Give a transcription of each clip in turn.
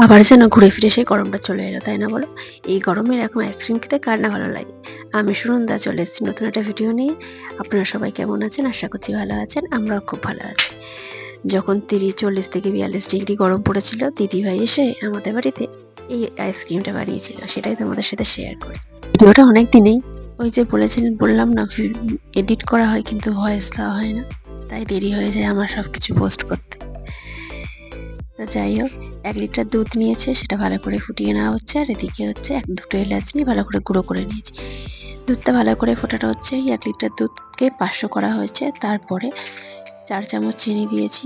আবার যেন ঘুরে ফিরে সেই গরমটা চলে এলো, তাই না বলো? এই গরমে এরকম আইসক্রিম খেতে কার না ভালো লাগে। আমি সুনন্দা চলে এসেছি নতুন একটা ভিডিও নিয়ে। আপনারা সবাই কেমন আছেন? আশা করছি ভালো আছেন, আমরাও খুব ভালো আছি। যখন 40 থেকে 42 ডিগ্রি গরম পড়েছিল, দিদিভাই এসে আমাদের বাড়িতে এই আইসক্রিমটা বানিয়েছিল, সেটাই তোমাদের সাথে শেয়ার করছি। ভিডিওটা অনেক দিনেই ওই যে বললাম না, এডিট করা হয় কিন্তু ভয়েস দেওয়া হয় না, তাই দেরি হয়ে যায় আমার সবকিছু পোস্ট করতে। তো যাই হোক, 1 লিটার দুধ নিয়েছে, সেটা ভালো করে ফুটিয়ে নেওয়া হচ্ছে। আর এদিকে হচ্ছে দুটো এলাচ নিয়ে ভালো করে গুঁড়ো করে নিয়েছি। দুধটা ভালো করে ফোটানো হচ্ছে। 1 লিটার দুধকে 500 করা হয়েছে। তারপরে 4 চামচ চিনি দিয়েছি।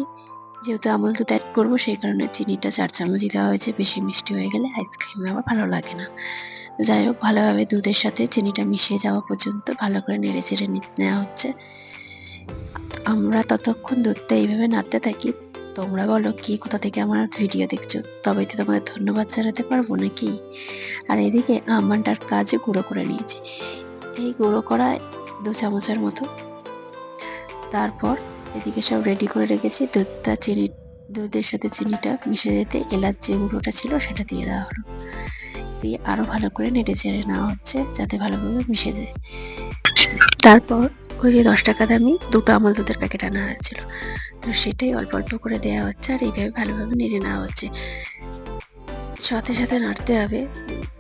যেহেতু আমুল দুধ অ্যাড করবো, সেই কারণে চিনিটা 4 চামচই দেওয়া হয়েছে। বেশি মিষ্টি হয়ে গেলে আইসক্রিম আবার ভালো লাগে না। যাই হোক, ভালোভাবে দুধের সাথে চিনিটা মিশিয়ে যাওয়া পর্যন্ত ভালো করে নেড়ে চেড়ে নেওয়া হচ্ছে। আমরা ততক্ষণ দুধটা এইভাবে নাড়তে থাকি। তোমরা বলো কে কোথা থেকে আমার ভিডিও দেখছো, তবেই তো তোমাদের ধন্যবাদ জানাতে পারবো নাকি। আর এদিকে আমন্ড আর কাজু গুঁড়ো করে নিয়েছি, এই গুঁড়ো করা 2 চামচের মতো। তারপর এদিকে সব রেডি করে রেখেছি। দুধের সাথে চিনিটা মিশে যেতে এলাচ যে গুঁড়োটা ছিল সেটা দিয়ে দেওয়া হলো। দিয়ে আরো ভালো করে নেড়ে চেড়ে নেওয়া হচ্ছে, যাতে ভালোভাবে মিশে যায়। তারপর ওই যে 10 টাকা দামি 2টো আমল দুধের প্যাকেট আনা হয়েছিল, তো সেটাই অল্প অল্প করে দেওয়া হচ্ছে। আর এইভাবে ভালোভাবে নেড়ে নেওয়া হচ্ছে। সাথে সাথে নাড়তে হবে,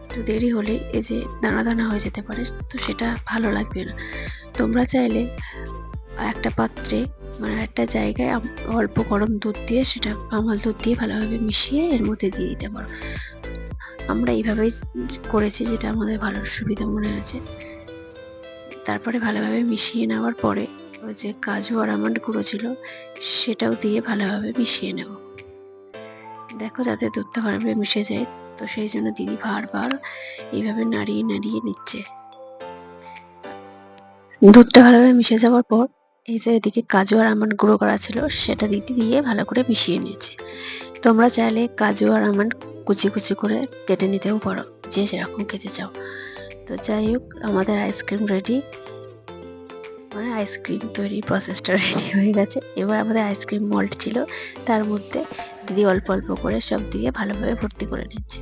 একটু দেরি হলে এই যে দানা দানা হয়ে যেতে পারে, তো সেটা ভালো লাগবে না। তোমরা চাইলে একটা পাত্রে মানে একটা জায়গায় অল্প গরম দুধ দিয়ে, সেটা আমল দুধ দিয়ে ভালোভাবে মিশিয়ে এর মধ্যে দিয়ে দিতে পারো। আমরা এইভাবেই করেছি, যেটা আমাদের ভালো সুবিধা মনে হয়েছে। তারপরে ভালোভাবে মিশিয়ে নেওয়ার পরে ওই যে কাজু আর আমন্ড গুঁড়ো ছিল, সেটাও দিয়ে ভালোভাবে মিশিয়ে নেব। দেখো যাতে দুধটা ভালোভাবে মিশে যায়, তো সেই জন্য দিদি বারবার এইভাবে নাড়িয়ে নাড়িয়ে নিচ্ছে। দুধটা ভালোভাবে মিশে যাওয়ার পর এই যে এদিকে কাজু আর আমন্ড গুঁড়ো করা ছিল, সেটা দিদি দিয়ে ভালো করে মিশিয়ে নিয়েছে। তোমরা চাইলে কাজু আর আমন্ড কুচি কুচি করে কেটে নিতেও পারো, যে যেরকম খেতে চাও। তো যাই হোক, আমাদের আইসক্রিম রেডি, মানে আইসক্রিম তৈরি প্রসেসটা রেডি হয়ে গেছে। এবার আমাদের আইসক্রিম মল্ট ছিল, তার মধ্যে দিদি অল্প অল্প করে সব দিয়ে ভালোভাবে ভর্তি করে নিচ্ছে।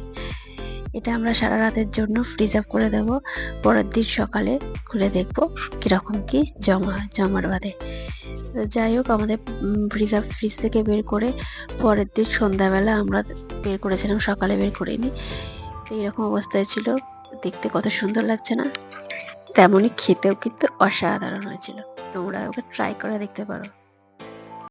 এটা আমরা সারা রাতের জন্য প্রিজার্ভ করে দেব। পরের দিন সকালে খুলে দেখব কিরকম কি জমার বাদে। যাই হোক, আমাদের ফ্রিজ থেকে বের করে পরের দিন সন্ধ্যাবেলা আমরা বের করেছিলাম, সকালে বের করিনি। তো এরকম অবস্থায় ছিল। দেখতে কত সুন্দর লাগছে না? তেমনই খেতেও কিন্তু অসাধারণ হয়েছিল। তোমরা ওকে ট্রাই করে দেখতে পারো।